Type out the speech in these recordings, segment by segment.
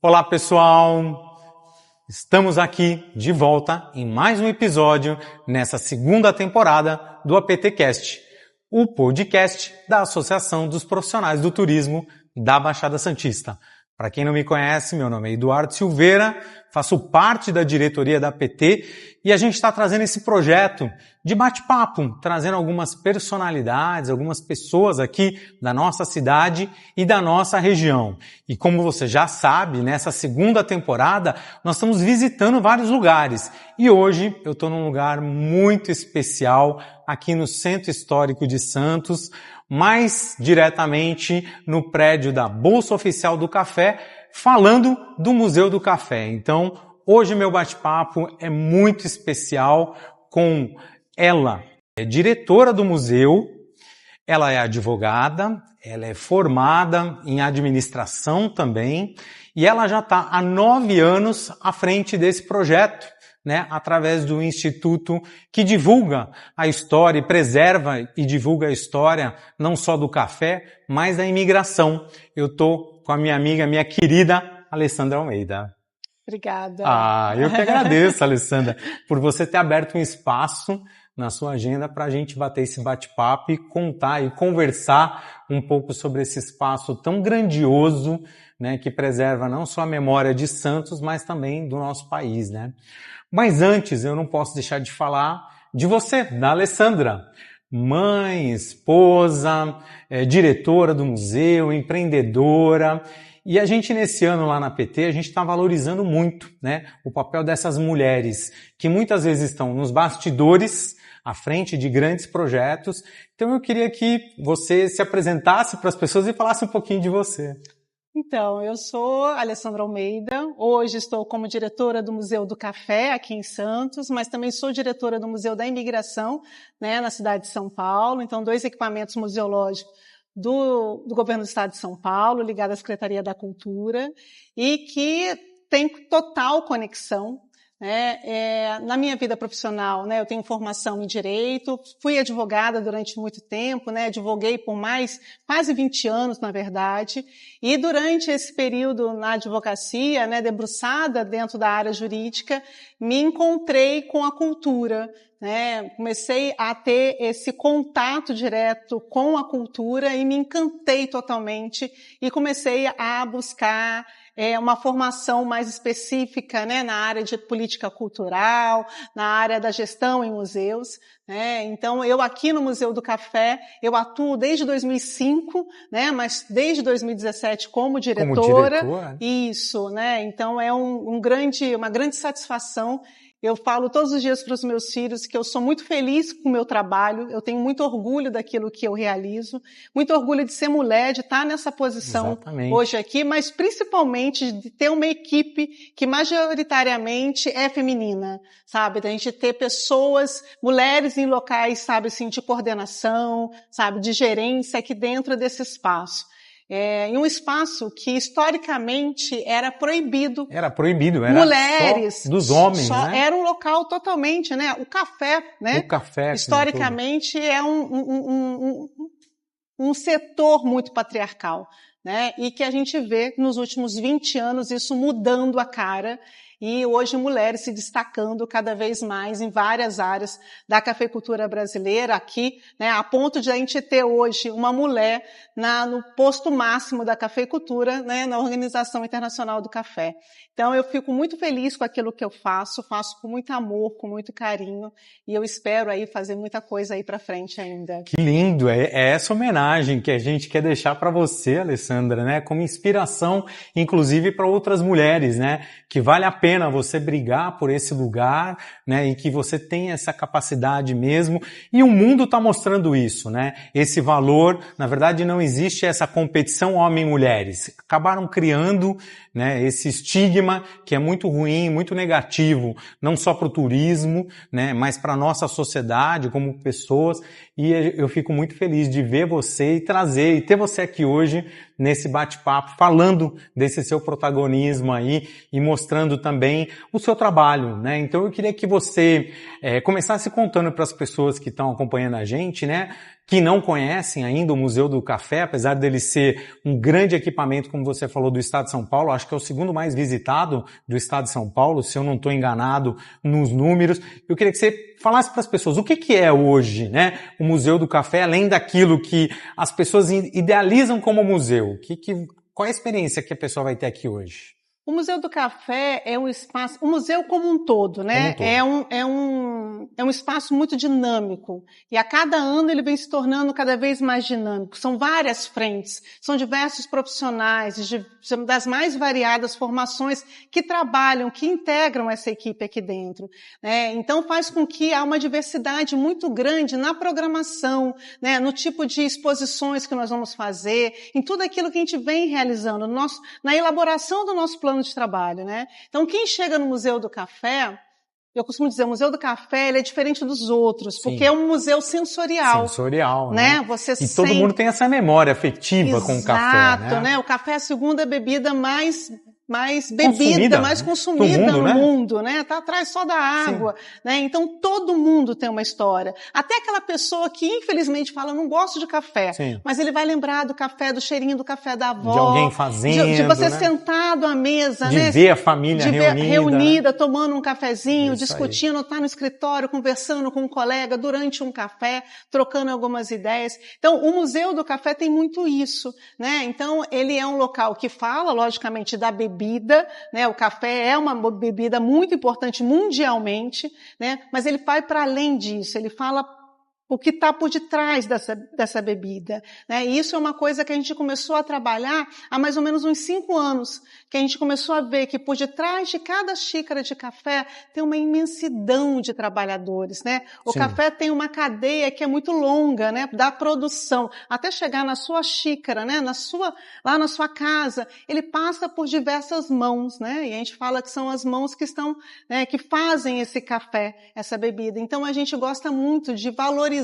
Olá, pessoal! Estamos aqui de volta em mais um episódio nessa segunda temporada do APTcast, o podcast da Associação dos Profissionais do Turismo da Baixada Santista. Para quem não me conhece, meu nome é Eduardo Silveira, faço parte da diretoria da APT e a gente está trazendo esse projeto de bate-papo, trazendo algumas personalidades, algumas pessoas aqui da nossa cidade e da nossa região. E como você já sabe, nessa segunda temporada, nós estamos visitando vários lugares. E hoje eu estou num lugar muito especial aqui no Centro Histórico de Santos, mais diretamente no prédio da Bolsa Oficial do Café, falando do Museu do Café. Então, hoje meu bate-papo é muito especial com ela. É diretora do museu, ela é advogada, ela é formada em administração também, e ela já está há 9 anos à frente desse projeto, né, através do instituto que divulga a história e preserva e divulga a história não só do café, mas da imigração. Eu estou com a minha amiga, minha querida Alessandra Almeida. Obrigada. Eu que agradeço, Alessandra, por você ter aberto um espaço na sua agenda para a gente bater esse bate-papo e contar e conversar um pouco sobre esse espaço tão grandioso, né, que preserva não só a memória de Santos, mas também do nosso país, né? Mas antes, eu não posso deixar de falar de você, da Alessandra. Mãe, esposa, diretora do museu, empreendedora. E a gente, nesse ano lá na PT, a gente está valorizando muito, né, o papel dessas mulheres que muitas vezes estão nos bastidores, à frente de grandes projetos. Então eu queria que você se apresentasse para as pessoas e falasse um pouquinho de você. Então, eu sou Alessandra Almeida, hoje estou como diretora do Museu do Café aqui em Santos, mas também sou diretora do Museu da Imigração, né, na cidade de São Paulo, então 2 equipamentos museológicos do Governo do Estado de São Paulo, ligados à Secretaria da Cultura, e que tem total conexão, né, na minha vida profissional, né, eu tenho formação em Direito, fui advogada durante muito tempo, né, advoguei por quase 20 anos, na verdade, e durante esse período na advocacia, né, debruçada dentro da área jurídica, me encontrei com a cultura, né, comecei a ter esse contato direto com a cultura e me encantei totalmente e comecei a buscar uma formação mais específica, né, na área de política cultural, na área da gestão em museus, né? Então, eu aqui no Museu do Café, eu atuo desde 2005, né, mas desde 2017 como diretora. Como diretora? Isso, né? Então, é uma grande satisfação. Eu falo todos os dias para os meus filhos que eu sou muito feliz com o meu trabalho, eu tenho muito orgulho daquilo que eu realizo, muito orgulho de ser mulher, de estar nessa posição Exatamente. Hoje aqui, mas principalmente de ter uma equipe que majoritariamente é feminina, sabe? Da gente ter pessoas, mulheres em locais, sabe, assim, de coordenação, sabe, de gerência aqui dentro desse espaço. Em um espaço que historicamente era proibido. Era proibido, era mulheres, só dos homens, né? Era um local totalmente, né? O café, né? O café, historicamente é um setor muito patriarcal, né? E que a gente vê nos últimos 20 anos isso mudando a cara. E hoje mulheres se destacando cada vez mais em várias áreas da cafeicultura brasileira aqui, né, a ponto de a gente ter hoje uma mulher no posto máximo da cafeicultura, né, na Organização Internacional do Café. Então eu fico muito feliz com aquilo que eu faço com muito amor, com muito carinho, e eu espero aí fazer muita coisa aí para frente ainda. Que lindo, é essa homenagem que a gente quer deixar para você, Alessandra, né, como inspiração, inclusive para outras mulheres, né, que vale a pena você brigar por esse lugar, né, e que você tem essa capacidade mesmo, e o mundo está mostrando isso, né, esse valor, na verdade não existe essa competição homem-mulheres, acabaram criando, né, esse estigma que é muito ruim, muito negativo, não só para o turismo, né, mas para a nossa sociedade como pessoas, e eu fico muito feliz de ver você e ter você aqui hoje nesse bate-papo, falando desse seu protagonismo aí e mostrando também também o seu trabalho, né? Então eu queria que você começasse contando para as pessoas que estão acompanhando a gente, né, que não conhecem ainda o Museu do Café, apesar dele ser um grande equipamento, como você falou, do Estado de São Paulo, acho que é o segundo mais visitado do Estado de São Paulo, se eu não estou enganado nos números. Eu queria que você falasse para as pessoas o que é hoje, né, o Museu do Café, além daquilo que as pessoas idealizam como museu. Qual é a experiência que a pessoa vai ter aqui hoje? O Museu do Café é um espaço, o museu como um todo, né? É um espaço muito dinâmico. E a cada ano ele vem se tornando cada vez mais dinâmico. São várias frentes, são diversos profissionais, das mais variadas formações que trabalham, que integram essa equipe aqui dentro, né? Então faz com que há uma diversidade muito grande na programação, né? No tipo de exposições que nós vamos fazer, em tudo aquilo que a gente vem realizando, na elaboração do nosso plano de trabalho, né? Então, quem chega no Museu do Café, eu costumo dizer, o Museu do Café, ele é diferente dos outros, porque é um museu sensorial. Sensorial, né? Todo mundo tem essa memória afetiva com o café, né? O café é a segunda bebida mais bebida, mais consumida no mundo, né? Tá atrás só da água, né? Então todo mundo tem uma história. Até aquela pessoa que infelizmente fala, não gosto de café, mas ele vai lembrar do café, do cheirinho do café da avó. De alguém fazendo, de você sentado à mesa, de né? ver a família reunida, tomando um cafezinho, discutindo, tá no escritório, conversando com um colega durante um café, trocando algumas ideias. Então o Museu do Café tem muito isso, né? Então ele é um local que fala, logicamente, da bebida, né? O café é uma bebida muito importante mundialmente, né? Mas ele vai para além disso, ele fala o que está por detrás dessa bebida, né? E isso é uma coisa que a gente começou a trabalhar há mais ou menos uns 5 anos, que a gente começou a ver que por detrás de cada xícara de café tem uma imensidão de trabalhadores, né? O café tem uma cadeia que é muito longa, né? Da produção até chegar na sua xícara, né? Lá na sua casa, ele passa por diversas mãos, né? E a gente fala que são as mãos que estão, né? Que fazem esse café, essa bebida. Então a gente gosta muito de valorizar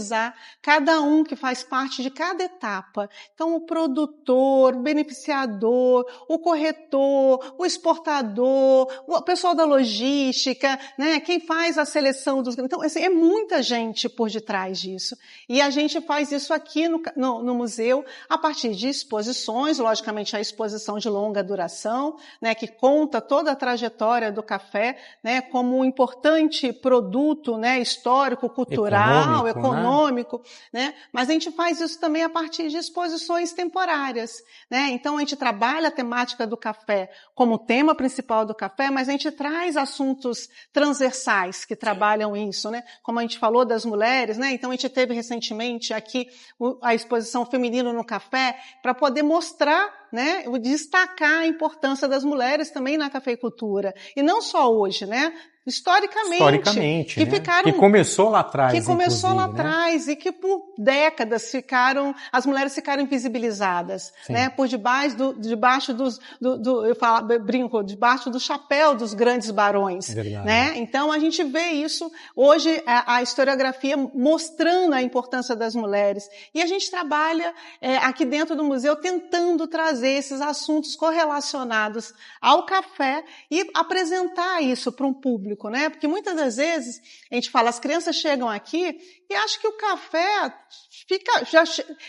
cada um que faz parte de cada etapa. Então, o produtor, o beneficiador, o corretor, o exportador, o pessoal da logística, né? Quem faz a seleção dos... Então, assim, é muita gente por detrás disso. E a gente faz isso aqui no museu a partir de exposições, logicamente a exposição de longa duração, né? Que conta toda a trajetória do café, né? Como um importante produto, né? Histórico, cultural, econômico, né? Mas a gente faz isso também a partir de exposições temporárias, né? Então a gente trabalha a temática do café como tema principal do café, mas a gente traz assuntos transversais que trabalham isso, né? Como a gente falou das mulheres, né? Então a gente teve recentemente aqui a exposição Feminino no Café para poder mostrar, né? Destacar a importância das mulheres também na cafeicultura. E não só hoje, né? Historicamente, que começou lá atrás, e que por décadas as mulheres ficaram invisibilizadas, né? Por debaixo debaixo do chapéu dos grandes barões, né? Então a gente vê isso hoje, a historiografia mostrando a importância das mulheres, e a gente trabalha aqui dentro do museu tentando trazer esses assuntos correlacionados ao café e apresentar isso para um público, né? Porque muitas das vezes a gente fala, as crianças chegam aqui e acham que o café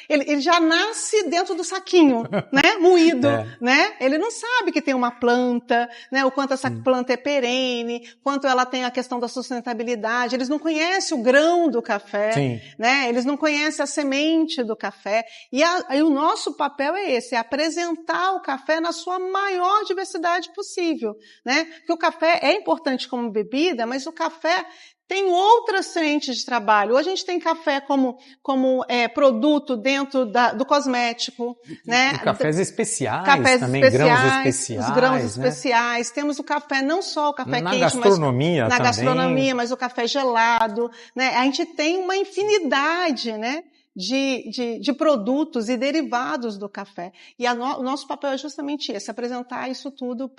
ele já nasce dentro do saquinho, né? Moído, né? Ele não sabe que tem uma planta, né? O quanto essa planta é perene, quanto ela tem a questão da sustentabilidade. Eles não conhecem o grão do café, né? Eles não conhecem a semente do café. E o nosso papel é esse, é apresentar o café na sua maior diversidade possível, né? Porque o café é importante como bebida, mas o café tem outras frentes de trabalho. Hoje a gente tem café como produto dentro do cosmético, né? Cafés especiais também, grãos especiais. Os grãos especiais. Temos o café, não só o café quente, gastronomia mas na também. gastronomia, mas o café gelado, né? A gente tem uma infinidade, né? De produtos e derivados do café. E o nosso papel é justamente esse, apresentar isso tudo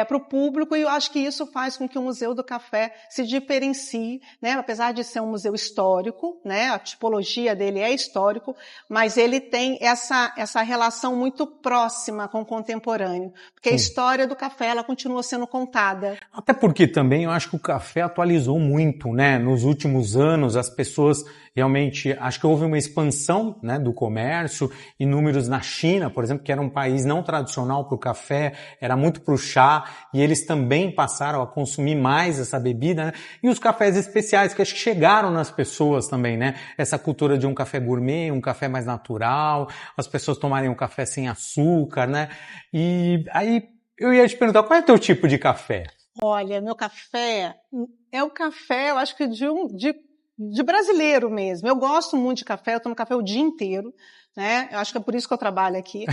para o público, e eu acho que isso faz com que o Museu do Café se diferencie, né? Apesar de ser um museu histórico, né? A tipologia dele é histórico, mas ele tem essa relação muito próxima com o contemporâneo, porque a história do café ela continua sendo contada. Até porque também eu acho que o café atualizou muito, né? Nos últimos anos as pessoas realmente, acho que houve uma expansão, né, do comércio e números na China, por exemplo, que era um país não tradicional para o café, era muito para o chá, e eles também passaram a consumir mais essa bebida, né? E os cafés especiais, que acho que chegaram nas pessoas também, né? Essa cultura de um café gourmet, um café mais natural, as pessoas tomarem um café sem açúcar, né? E aí eu ia te perguntar, qual é o teu tipo de café? Olha, meu café é o café, eu acho que de brasileiro mesmo. Eu gosto muito de café, eu tomo café o dia inteiro, né? Eu acho que é por isso que eu trabalho aqui.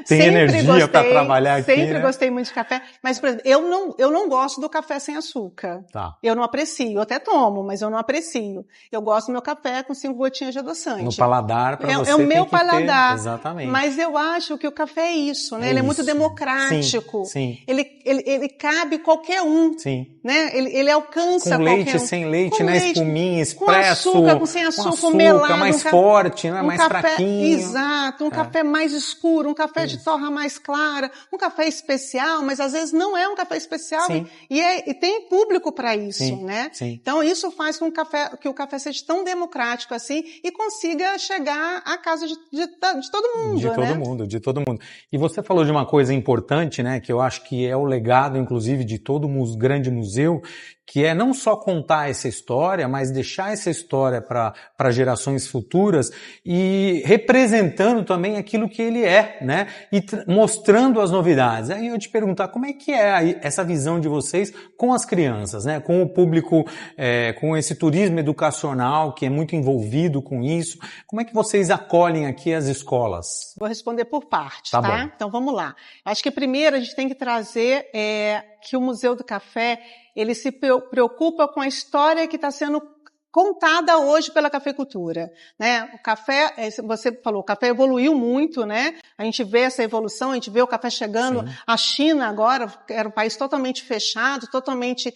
Tem energia para trabalhar aqui, sempre gostei muito de café, mas, por exemplo, eu não gosto do café sem açúcar. Tá. Eu não aprecio, eu até tomo, mas eu não aprecio. Eu gosto do meu café com 5 gotinhas de adoçante. No paladar, para você é o meu tem que paladar. ter, exatamente. Mas eu acho que o café é isso, né? É ele é isso. muito democrático. Sim. Ele cabe qualquer um. Sim. Né? Ele alcança com qualquer leite, um. sem leite, com né? leite, Espuminha, expresso. Com açúcar, sem açúcar, melado. Mais forte, né? Mais café, fraquinho. Exato. Um café mais escuro, um café de torra mais clara, um café especial, mas às vezes não é um café especial e tem público para isso, né? Sim. Então isso faz com que o café seja tão democrático assim e consiga chegar à casa de todo mundo, De todo mundo. E você falou de uma coisa importante, né? Que eu acho que é o legado, inclusive, de todo grande museu, que é não só contar essa história, mas deixar essa história para gerações futuras e representando também aquilo que ele é, né? E mostrando as novidades. Aí eu ia te perguntar, como é que é essa visão de vocês com as crianças, né? Com o público, com esse turismo educacional que é muito envolvido com isso. Como é que vocês acolhem aqui as escolas? Vou responder por partes, tá? Bom. Então vamos lá. Acho que primeiro a gente tem que trazer que o Museu do Café ele se preocupa com a história que está sendo contada hoje pela cafeicultura, né? O café, você falou, o café evoluiu muito, né? A gente vê essa evolução, a gente vê o café chegando. A China agora era um país totalmente fechado, totalmente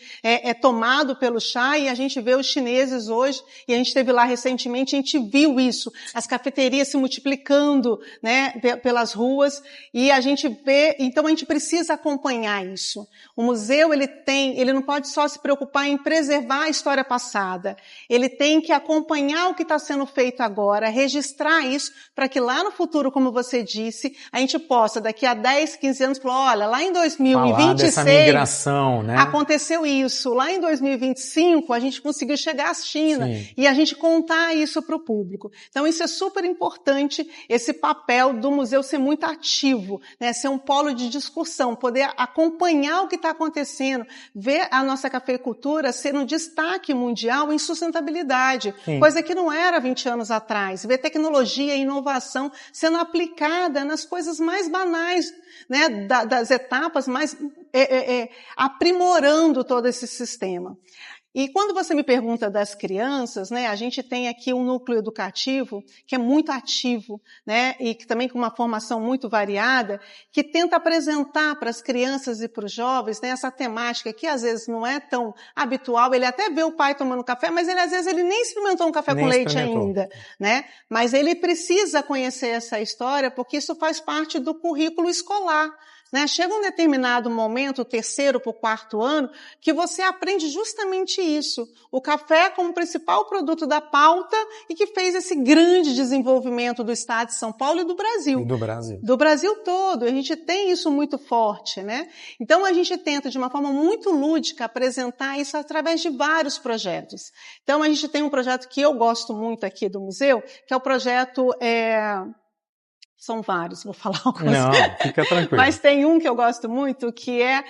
tomado pelo chá, e a gente vê os chineses hoje, e a gente esteve lá recentemente, a gente viu isso, as cafeterias se multiplicando, né? Pelas ruas, e a gente vê, então a gente precisa acompanhar isso. O museu, ele não pode só se preocupar em preservar a história passada. Ele tem que acompanhar o que está sendo feito agora, registrar isso, para que lá no futuro, como você disse, a gente possa, daqui a 10, 15 anos, falar, olha, lá em 2026, dessa migração, né? Aconteceu isso. Lá em 2025, a gente conseguiu chegar à China e a gente contar isso para o público. Então, isso é super importante, esse papel do museu ser muito ativo, né? Ser um polo de discussão, poder acompanhar o que está acontecendo, ver a nossa cafeicultura ser um destaque mundial em sustentabilidade, coisa que não era 20 anos atrás. Ver tecnologia e inovação sendo aplicada nas coisas mais banais, né, das etapas, mais aprimorando todo esse sistema. E quando você me pergunta das crianças, né, a gente tem aqui um núcleo educativo que é muito ativo, né, e que também com uma formação muito variada, que tenta apresentar para as crianças e para os jovens, né, essa temática que às vezes não é tão habitual. Ele até vê o pai tomando café, mas às vezes ele nem experimentou um café com leite ainda, né? Mas ele precisa conhecer essa história porque isso faz parte do currículo escolar. Né? Chega um determinado momento, o 3º para o 4º ano, que você aprende justamente isso. O café como principal produto da pauta e que fez esse grande desenvolvimento do estado de São Paulo e do Brasil. E do Brasil. Do Brasil todo. A gente tem isso muito forte, né? Então a gente tenta, de uma forma muito lúdica, apresentar isso através de vários projetos. Então a gente tem um projeto que eu gosto muito aqui do museu, que é o projeto... São vários, vou falar alguns. Não, fica tranquilo. Mas tem um que eu gosto muito, que é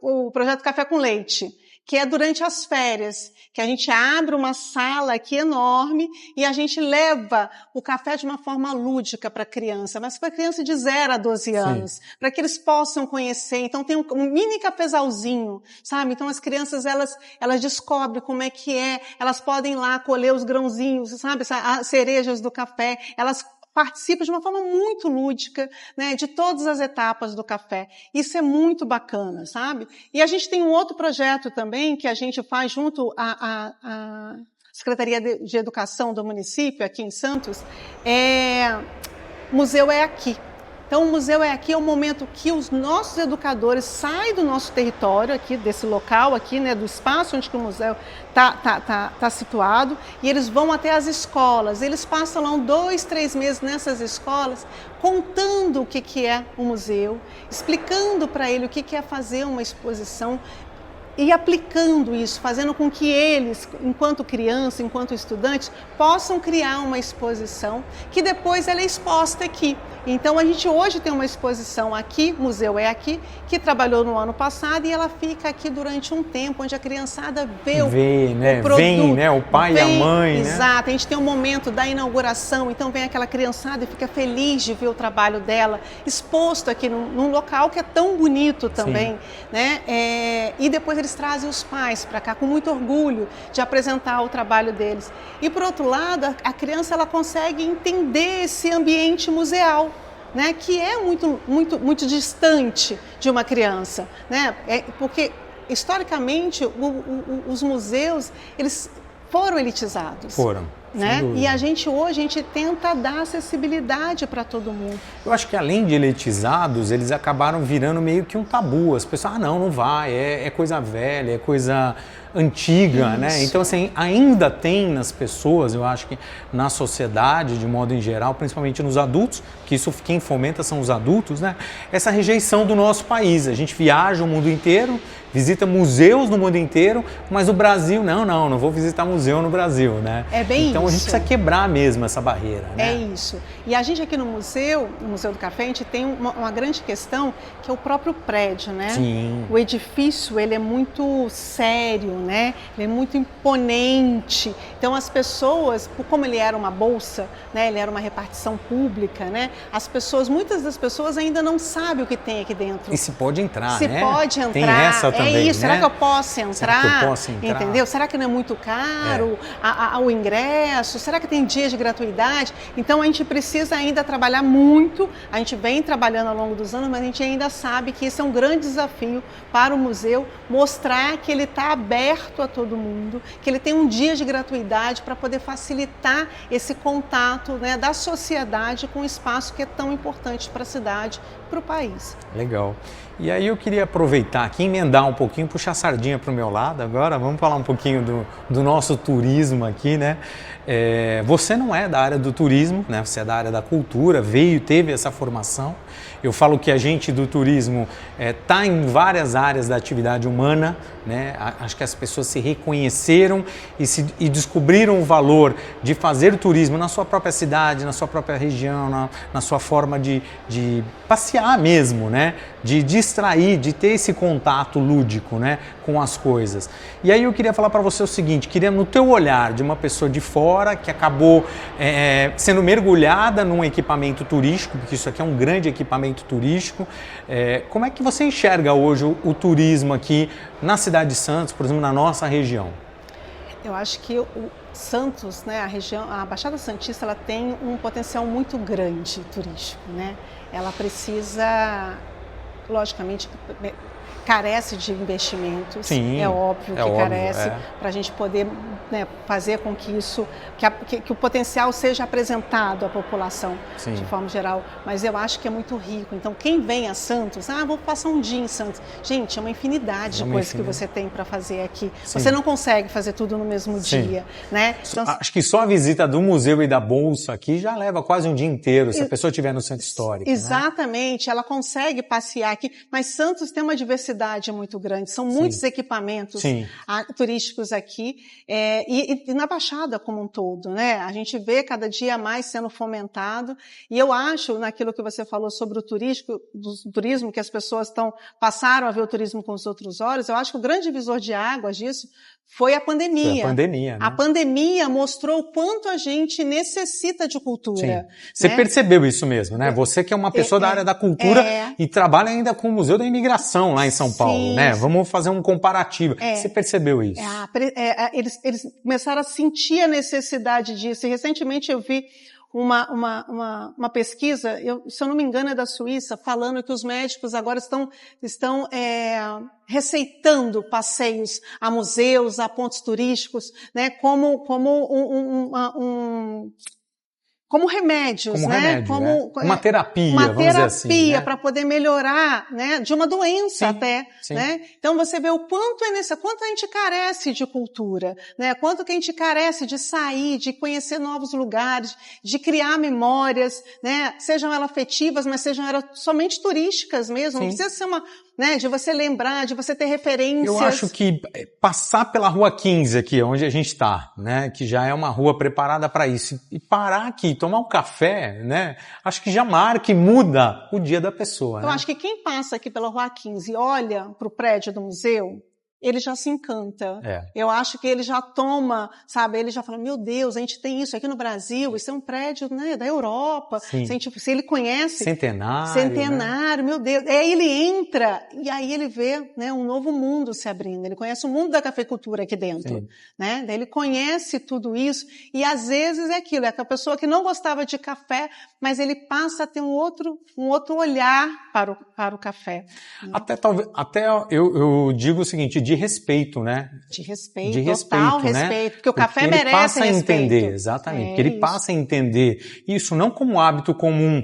o projeto Café com Leite, que é durante as férias, que a gente abre uma sala aqui enorme e a gente leva o café de uma forma lúdica para a criança, mas para a criança de 0 a 12 anos, para que eles possam conhecer. Então tem um mini cafezalzinho, sabe? Então as crianças, elas descobrem como é que é, elas podem ir lá colher os grãozinhos, sabe? As cerejas do café, elas participa de uma forma muito lúdica, né, de todas as etapas do café. Isso é muito bacana, sabe? E a gente tem um outro projeto também que a gente faz junto à Secretaria de Educação do município, aqui em Santos, Museu é Aqui. Então, o Museu é Aqui é o momento que os nossos educadores saem do nosso território, aqui, desse local aqui, né, do espaço onde que o museu tá situado, e eles vão até as escolas. Eles passam lá 2, 3 meses nessas escolas, contando o que é o museu, explicando para ele o que é fazer uma exposição, e aplicando isso, fazendo com que eles, enquanto crianças, enquanto estudantes, possam criar uma exposição que depois ela é exposta aqui. Então, a gente hoje tem uma exposição aqui, Museu é Aqui, que trabalhou no ano passado, e ela fica aqui durante um tempo, onde a criançada vê o produto. Vem, né? O pai e a mãe, exato, a gente tem um momento da inauguração, então vem aquela criançada e fica feliz de ver o trabalho dela exposto aqui num local que é tão bonito também, né? E depois eles trazem os pais para cá com muito orgulho de apresentar o trabalho deles. E por outro lado, a criança ela consegue entender esse ambiente museal, né, que é muito distante de uma criança, né? Porque historicamente os museus eles foram elitizados. Né? E a gente hoje tenta dar acessibilidade para todo mundo. Eu acho que além de elitizados, eles acabaram virando meio que um tabu. As pessoas, não vai, é coisa velha, é coisa antiga, isso, né? Então, assim, ainda tem nas pessoas, eu acho que na sociedade, de modo em geral, principalmente nos adultos, que isso quem fomenta são os adultos, né? Essa rejeição do nosso país. A gente viaja o mundo inteiro, visita museus no mundo inteiro, mas o Brasil, não vou visitar museu no Brasil, né? É bem então, isso. A gente precisa quebrar mesmo essa barreira, né? É isso. E a gente aqui no Museu do Café, a gente tem uma grande questão, que é o próprio prédio, né? Sim. O edifício, ele é muito sério, né? Ele é muito imponente. Então, as pessoas, como ele era uma bolsa, né? Ele era uma repartição pública, né? Muitas das pessoas ainda não sabem o que tem aqui dentro. E se pode entrar, né? Se pode entrar. Tem essa também, é isso. Né? Será que eu posso entrar? Será que eu posso entrar? Entendeu? Será que não é muito caro o ingresso? Será que tem dias de gratuidade? Então, a gente precisa ainda trabalhar muito. A gente vem trabalhando ao longo dos anos, mas a gente ainda sabe que esse é um grande desafio para o museu, mostrar que ele está aberto a todo mundo, que ele tem um dia de gratuidade para poder facilitar esse contato, né, da sociedade com um espaço que é tão importante para a cidade, para o país. Legal. E aí eu queria aproveitar aqui, emendar um pouquinho, puxar a sardinha para o meu lado agora, vamos falar um pouquinho do nosso turismo aqui, né? Você não é da área do turismo, né? Você é da área da cultura, teve essa formação. Eu falo que a gente do turismo está em várias áreas da atividade humana, né? Acho que as pessoas se reconheceram e descobriram o valor de fazer turismo na sua própria cidade, na sua própria região, na sua forma de passear mesmo, né? De distrair, de ter esse contato lúdico, né? Com as coisas. E aí eu queria falar para você o seguinte, no teu olhar de uma pessoa de fora que acabou sendo mergulhada num equipamento turístico, porque isso aqui é um grande equipamento turístico, como é que você enxerga hoje o turismo aqui na cidade de Santos, por exemplo, na nossa região? Eu acho que o Santos, né, a Baixada Santista, ela tem um potencial muito grande turístico, né? Ela precisa, logicamente, carece de investimentos, Sim, é óbvio que carece, para a gente poder, né, fazer com que que o potencial seja apresentado à população, sim, de forma geral, mas eu acho que é muito rico. Então, quem vem a Santos, vou passar um dia em Santos. Gente, é uma infinidade de coisas que você tem para fazer aqui. Sim. Você não consegue fazer tudo no mesmo dia, né? Então, acho que só a visita do museu e da bolsa aqui já leva quase um dia inteiro, se a pessoa estiver no centro histórico. Exatamente, né? Ela consegue passear aqui, mas Santos tem uma diversidade muito grande, são muitos equipamentos turísticos aqui, e na Baixada como um todo, né? A gente vê cada dia mais sendo fomentado, e eu acho, naquilo que você falou sobre o turismo, que as pessoas passaram a ver o turismo com os outros olhos, eu acho que o grande divisor de águas disso foi a pandemia. Foi a pandemia, né? A pandemia mostrou o quanto a gente necessita de cultura. Sim. Você percebeu isso mesmo, né? Você que é uma pessoa da área da cultura e trabalha ainda com o Museu da Imigração lá em São Paulo, né? Vamos fazer um comparativo. Você percebeu isso? Eles começaram a sentir a necessidade disso. E recentemente eu vi uma pesquisa, se eu não me engano é da Suíça, falando que os médicos agora estão receitando passeios a museus, a pontos turísticos, né, como remédios, né? Uma terapia, vamos dizer assim. Uma terapia para poder melhorar, né? De uma doença até, né? Então você vê o quanto quanto a gente carece de cultura, né? Quanto que a gente carece de sair, de conhecer novos lugares, de criar memórias, né? Sejam elas afetivas, mas sejam elas somente turísticas mesmo. Não precisa ser né, de você lembrar, de você ter referências. Eu acho que passar pela Rua 15 aqui, onde a gente está, né, que já é uma rua preparada para isso, e parar aqui, tomar um café, né, acho que já marca e muda o dia da pessoa. Eu acho que quem passa aqui pela Rua 15 e olha para o prédio do museu, ele já se encanta. Eu acho que ele já toma, sabe, ele já fala, meu Deus, a gente tem isso aqui no Brasil, isso é um prédio, né, da Europa. Se ele conhece... Centenário, né? Meu Deus. Aí ele entra e aí ele vê, né, um novo mundo se abrindo. Ele conhece o mundo da cafeicultura aqui dentro, né? Daí ele conhece tudo isso e às vezes é aquilo, é aquela pessoa que não gostava de café, mas ele passa a ter um outro olhar para o café. Né? Até eu digo o seguinte, de respeito, né? De respeito, total respeito, porque o café merece respeito. Ele passa a entender, exatamente, porque ele passa a entender isso não como hábito comum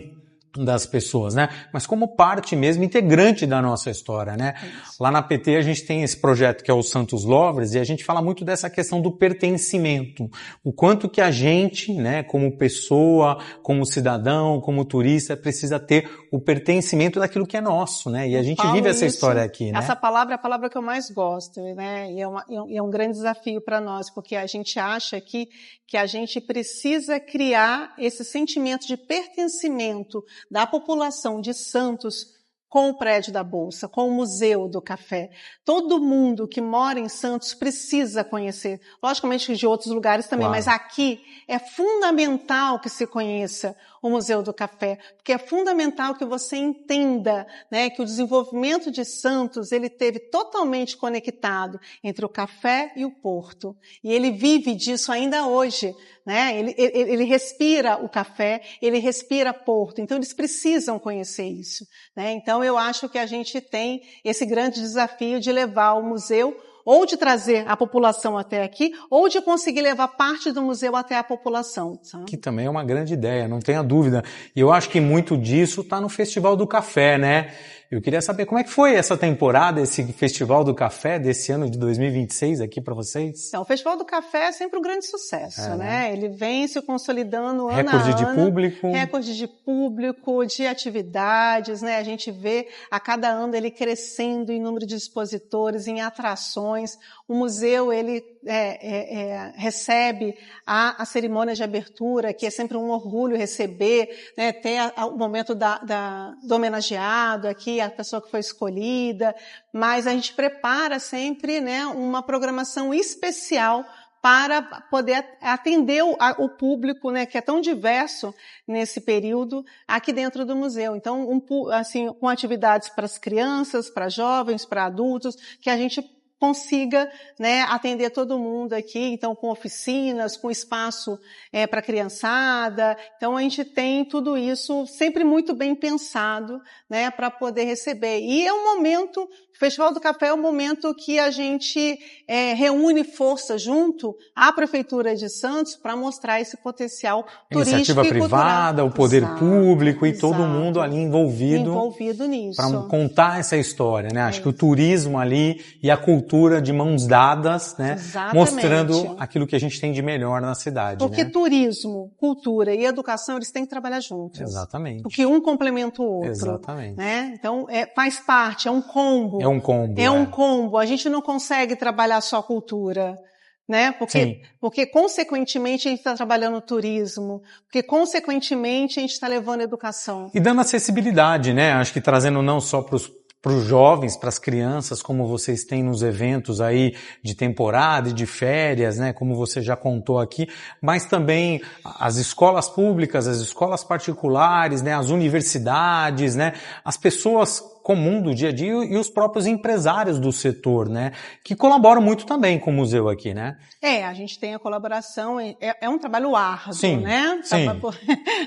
das pessoas, né? Mas como parte mesmo integrante da nossa história, né? Lá na PT a gente tem esse projeto que é o Santos Lovers e a gente fala muito dessa questão do pertencimento. O quanto que a gente, né, como pessoa, como cidadão, como turista, precisa ter o pertencimento daquilo que é nosso, né? E a gente vive essa história aqui, né? Essa palavra é a palavra que eu mais gosto, né? E é um grande desafio para nós, porque a gente acha que a gente precisa criar esse sentimento de pertencimento da população de Santos com o prédio da Bolsa, com o Museu do Café. Todo mundo que mora em Santos precisa conhecer, logicamente de outros lugares também, mas aqui é fundamental que se conheça o Museu do Café, porque é fundamental que você entenda, né, que o desenvolvimento de Santos, ele teve totalmente conectado entre o café e o porto. E ele vive disso ainda hoje, né? Ele respira o café, ele respira porto, então eles precisam conhecer isso, né? Então eu acho que a gente tem esse grande desafio de levar o museu ou de trazer a população até aqui, ou de conseguir levar parte do museu até a população. Sabe? Que também é uma grande ideia, não tenha dúvida. E eu acho que muito disso está no Festival do Café, né? Eu queria saber como é que foi essa temporada, esse Festival do Café desse ano de 2026 aqui para vocês? Então, o Festival do Café é sempre um grande sucesso, né? Ele vem se consolidando ano a ano. Recorde de público. Recorde de público, de atividades, né? A gente vê a cada ano ele crescendo em número de expositores, em atrações. O museu, ele recebe a cerimônia de abertura, que é sempre um orgulho receber, né? Tem o momento do homenageado aqui, a pessoa que foi escolhida, mas a gente prepara sempre, né, uma programação especial para poder atender o público, né, que é tão diverso nesse período aqui dentro do museu. Então, assim, com atividades para as crianças, para jovens, para adultos, que a gente consiga, né, atender todo mundo aqui, então com oficinas, com espaço para criançada. Então a gente tem tudo isso sempre muito bem pensado, né, para poder receber. E é um momento, o Festival do Café é um momento que a gente reúne força junto à Prefeitura de Santos para mostrar esse potencial turístico Iniciativa e privada, cultural. O poder público e todo mundo ali envolvido nisso. Para contar essa história, né? Acho que o turismo ali e a cultura de mãos dadas, né? Exatamente. Mostrando aquilo que a gente tem de melhor na cidade. Porque né? turismo, cultura e educação, eles têm que trabalhar juntos. Exatamente. Porque um complementa o outro. Exatamente. Né? Então, faz parte, é um combo. É um combo. É um combo. A gente não consegue trabalhar só cultura. Né? Porque consequentemente a gente está trabalhando turismo, porque consequentemente a gente está levando educação. E dando acessibilidade, né? Acho que trazendo não só para os jovens, para as crianças, como vocês têm nos eventos aí de temporada e de férias, né, como você já contou aqui, mas também as escolas públicas, as escolas particulares, né, as universidades, né, as pessoas comuns do dia a dia e os próprios empresários do setor, né? Que colaboram muito também com o museu aqui, né? A gente tem a colaboração, é um trabalho árduo, sim, né? Sim.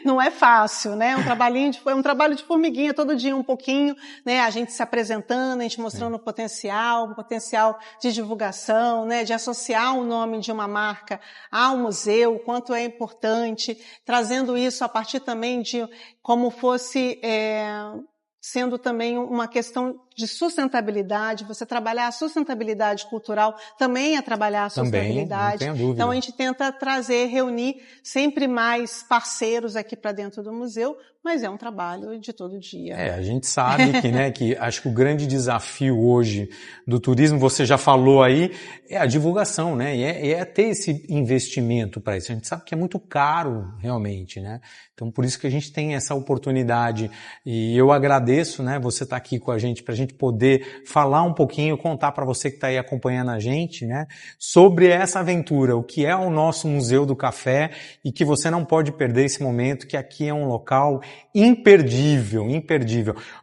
Não é fácil, né? É um trabalho de formiguinha, todo dia um pouquinho, né? A gente se apresentando, a gente mostrando o potencial de divulgação, né? De associar o nome de uma marca ao museu, o quanto é importante, trazendo isso a partir também de como fosse sendo também uma questão de sustentabilidade, você trabalhar a sustentabilidade cultural também é trabalhar a sustentabilidade. Também, não tenho dúvida. Então a gente tenta reunir sempre mais parceiros aqui para dentro do museu, mas é um trabalho de todo dia. A gente sabe que, né, que acho que o grande desafio hoje do turismo, você já falou aí, é a divulgação, né, e é ter esse investimento para isso. A gente sabe que é muito caro, realmente, né, então por isso que a gente tem essa oportunidade e eu agradeço, né, você estar aqui com a gente para a gente poder falar um pouquinho, contar para você que está aí acompanhando a gente, né, sobre essa aventura, o que é o nosso Museu do Café e que você não pode perder esse momento, que aqui é um local imperdível.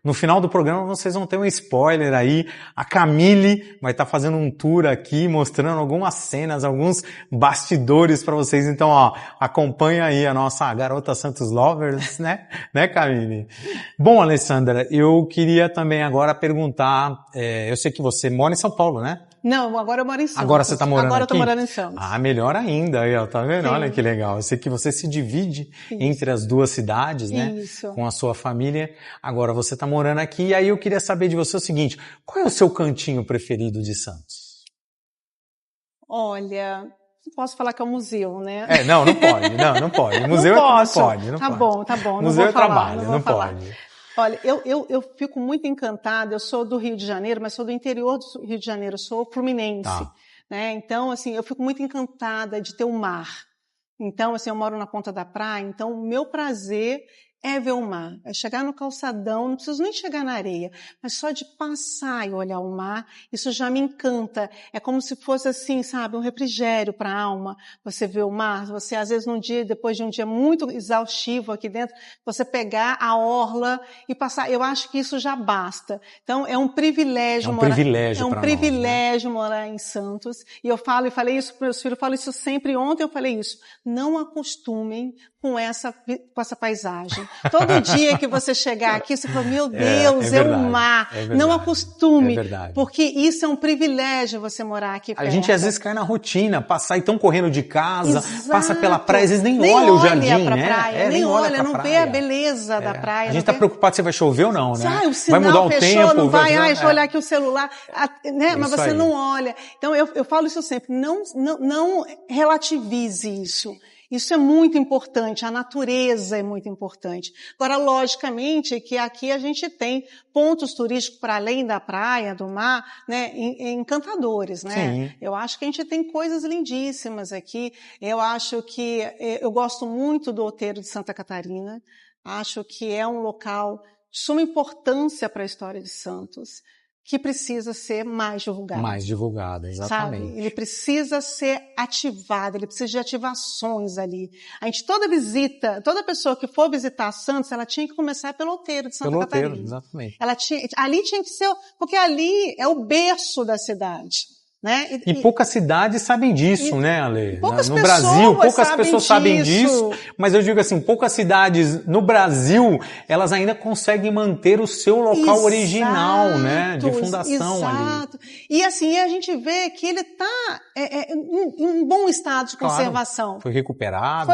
No final do programa vocês vão ter um spoiler aí, a Camille vai estar fazendo um tour aqui, mostrando algumas cenas, alguns bastidores para vocês, então ó, acompanha aí a nossa garota Santos Lovers, né Camille? Bom, Alessandra, eu queria também agora perguntar, eu sei que você mora em São Paulo, né? Não, agora eu moro em Santos. Agora você está morando aqui? Agora eu estou morando em Santos. Ah, melhor ainda, aí, ó, tá vendo? Sim. Olha que legal. Eu sei que você se divide entre as duas cidades, né? Isso. Com a sua família. Agora você está morando aqui e aí eu queria saber de você o seguinte, qual é o seu cantinho preferido de Santos? Olha, não posso falar que é um museu, né? Não pode. Museu não não pode. Tá bom. Museu não vou é trabalho, falar, não falar. pode. Olha, eu fico muito encantada, eu sou do Rio de Janeiro, mas sou do interior do Rio de Janeiro, eu sou fluminense, né? Então, assim, eu fico muito encantada de ter o mar. Então, assim, eu moro na ponta da praia, então o meu prazer é ver o mar, é chegar no calçadão, não preciso nem chegar na areia, mas só de passar e olhar o mar, isso já me encanta. É como se fosse assim, sabe, um refrigério para a alma. Você vê o mar, você às vezes depois de um dia muito exaustivo aqui dentro, você pegar a orla e passar. Eu acho que isso já basta. Então é um privilégio morar em Santos. E eu falei isso para meus filhos, eu falo isso sempre. Ontem eu falei isso. Não acostumem com essa paisagem. Todo dia que você chegar aqui, você fala, meu Deus, é o mar. Não acostume, porque isso é um privilégio você morar aqui perto. A gente às vezes cai na rotina, passar e tão correndo de casa, passa pela praia, às vezes nem olha o jardim, pra né? praia, nem olha, não vê a beleza da praia. A gente tá preocupado se vai chover ou não, né? O sinal vai mudar o fechou, tempo. não vai, deixa eu olhar aqui o celular, né? Mas você aí. não olha. Então eu falo isso sempre, não relativize isso. Isso é muito importante, a natureza é muito importante. Agora, logicamente, que aqui a gente tem pontos turísticos para além da praia, do mar, né, encantadores, né? Sim. Eu acho que a gente tem coisas lindíssimas aqui. Eu acho que eu gosto muito do Outeiro de Santa Catarina. Acho que é um local de suma importância para a história de Santos, que precisa ser mais divulgado. Mais divulgado, exatamente. Sabe? Ele precisa ser ativado, ele precisa de ativações ali. A gente, toda pessoa que for visitar Santos, ela tinha que começar pelo Outeiro de Santa Catarina. Outeiro, exatamente. Ali tinha que ser, porque ali é o berço da cidade. Né? E poucas cidades sabem disso, né, Ale? No Brasil, poucas pessoas sabem disso, mas eu digo assim, poucas cidades no Brasil, elas ainda conseguem manter o seu local original, né, de fundação ali. E assim, a gente vê que ele está em um bom estado de conservação. Foi recuperado.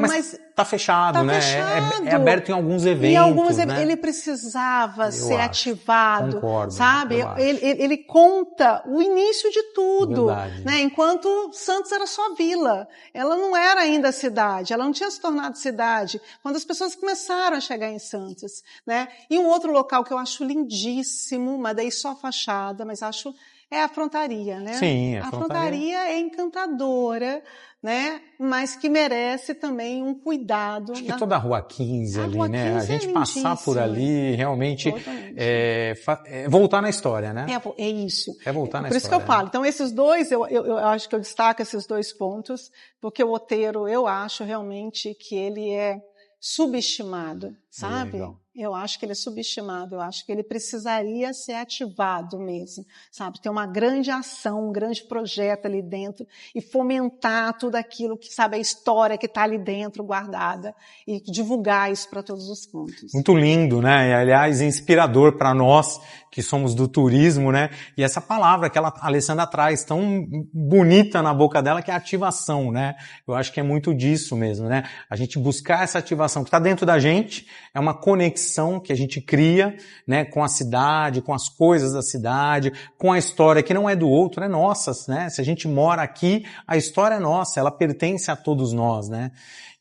Mas tá fechado, né? Fechado. É aberto em alguns eventos, né? Ele precisava ser ativado, concordo, sabe? Ele conta o início de tudo, verdade. Né? Enquanto Santos era só vila, ela não era ainda cidade, ela não tinha se tornado cidade quando as pessoas começaram a chegar em Santos, né? E um outro local que eu acho lindíssimo, mas daí só fachada, mas acho é a Frontaria, né? Sim, a Frontaria é encantadora, né? Mas que merece também um cuidado. Acho que toda a Rua 15 ali, né? A gente passar por ali, realmente voltar na história, né? É isso. É voltar na história. Por isso que eu falo. Então, esses dois, eu acho que eu destaco esses dois pontos, porque o Outeiro, eu acho realmente que ele é subestimado, sabe? Eu acho que ele é subestimado, eu acho que ele precisaria ser ativado mesmo, sabe? Ter uma grande ação, um grande projeto ali dentro e fomentar tudo aquilo que, sabe, a história que está ali dentro guardada e divulgar isso para todos os cantos. Muito lindo, né? E, aliás, inspirador para nós que somos do turismo, né? E essa palavra que a Alessandra traz tão bonita na boca dela, que é ativação, né? Eu acho que é muito disso mesmo, né? A gente buscar essa ativação que está dentro da gente, é uma conexão que a gente cria, né? Com a cidade, com as coisas da cidade, com a história que não é do outro, é nossa, né? Se a gente mora aqui, a história é nossa, ela pertence a todos nós, né?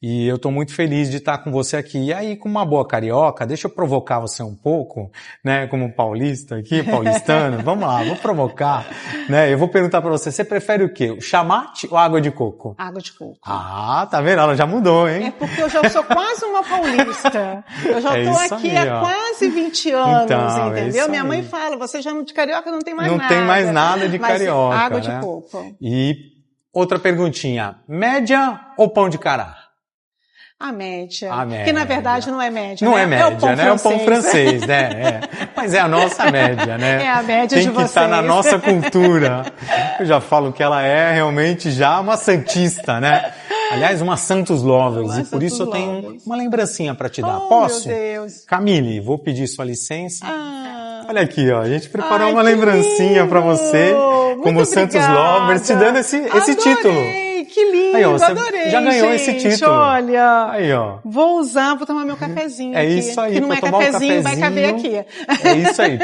E eu estou muito feliz de estar com você aqui. E aí, com uma boa carioca, deixa eu provocar você um pouco, né? Como paulista aqui, paulistano. Vamos lá, vou provocar, né? Eu vou perguntar para você, você prefere o quê? O chamate ou água de coco? Água de coco. Ah, tá vendo? Ela já mudou, hein? É porque eu já sou quase uma paulista. Eu já estou aqui aí, há quase 20 anos, então, entendeu? Minha mãe aí. fala, você já de carioca não tem mais não nada. Não tem mais nada de carioca, água né? de coco. E outra perguntinha, média ou pão de cará? A média. A média. Que na verdade não é média, não né? é média, é o pão né? É o pão francês, né? É. Mas é a nossa média, né? É a média Tem de que estar na nossa cultura. Eu já falo que ela é realmente já uma santista, né? Aliás, uma Santos Lovers. E por isso eu tenho uma lembrancinha para te dar. Posso? Meu Deus. Camille, vou pedir sua licença. Olha aqui, ó. A gente preparou Ai, uma lembrancinha para você, como muito Santos obrigada. Lovers, te dando esse título. Que lindo, aí, ó, você adorei, já ganhou gente, esse título. Olha, aí, ó. Vou usar, vou tomar meu cafezinho aqui. Isso aí, que não é cafezinho, vai caber aqui. É isso aí,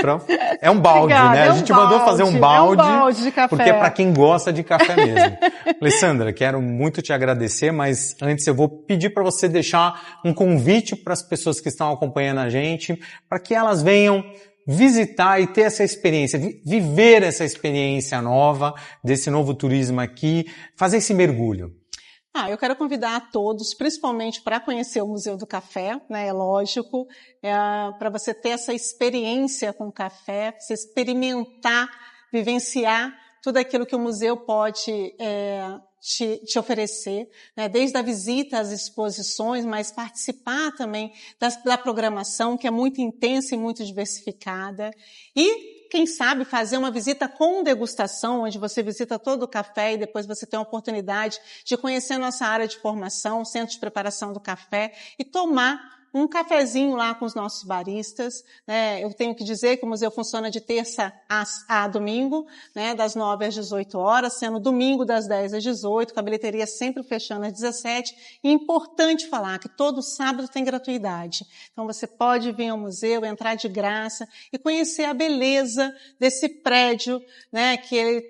é um balde, Obrigada, né? A gente mandou fazer um balde de café. Porque é para quem gosta de café mesmo. Alessandra, quero muito te agradecer, mas antes eu vou pedir para você deixar um convite para as pessoas que estão acompanhando a gente, para que elas venham visitar e ter essa experiência, viver essa experiência nova, desse novo turismo aqui, fazer esse mergulho. Eu quero convidar a todos, principalmente para conhecer o Museu do Café, né? É lógico, para você ter essa experiência com o café, você experimentar, vivenciar tudo aquilo que o museu pode te oferecer, né? Desde a visita às exposições, mas participar também da programação, que é muito intensa e muito diversificada. E quem sabe fazer uma visita com degustação, onde você visita todo o café e depois você tem a oportunidade de conhecer a nossa área de formação, Centro de Preparação do Café, e tomar um cafezinho lá com os nossos baristas, né? Eu tenho que dizer que o museu funciona de terça a domingo, né? Das 9 às 18 horas, sendo domingo das 10 às 18, com a bilheteria sempre fechando às 17. E é importante falar que todo sábado tem gratuidade. Então você pode vir ao museu, entrar de graça e conhecer a beleza desse prédio, né? Que ele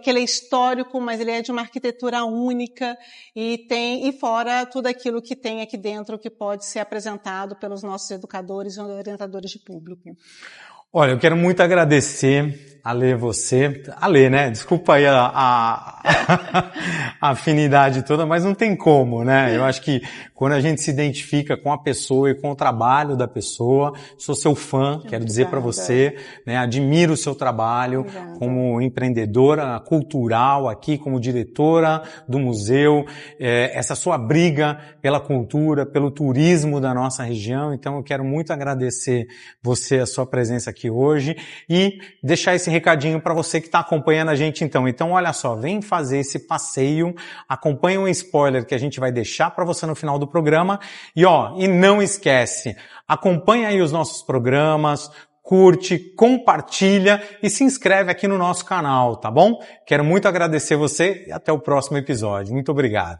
que ele é histórico, mas ele é de uma arquitetura única e fora tudo aquilo que tem aqui dentro que pode ser apresentado pelos nossos educadores e orientadores de público. Olha, eu quero muito agradecer, Ale, você. Ale, né? Desculpa aí a afinidade toda, mas não tem como, né? Eu acho que quando a gente se identifica com a pessoa e com o trabalho da pessoa, sou seu fã, quero dizer para você, né? Admiro o seu trabalho como empreendedora cultural aqui, como diretora do museu, essa sua briga pela cultura, pelo turismo da nossa região. Então eu quero muito agradecer você, a sua presença aqui hoje e deixar esse recadinho para você que está acompanhando a gente então. Então olha só, vem fazer esse passeio, acompanha um spoiler que a gente vai deixar para você no final do programa e não esquece, acompanha aí os nossos programas, curte, compartilha e se inscreve aqui no nosso canal, tá bom? Quero muito agradecer você e até o próximo episódio. Muito obrigado.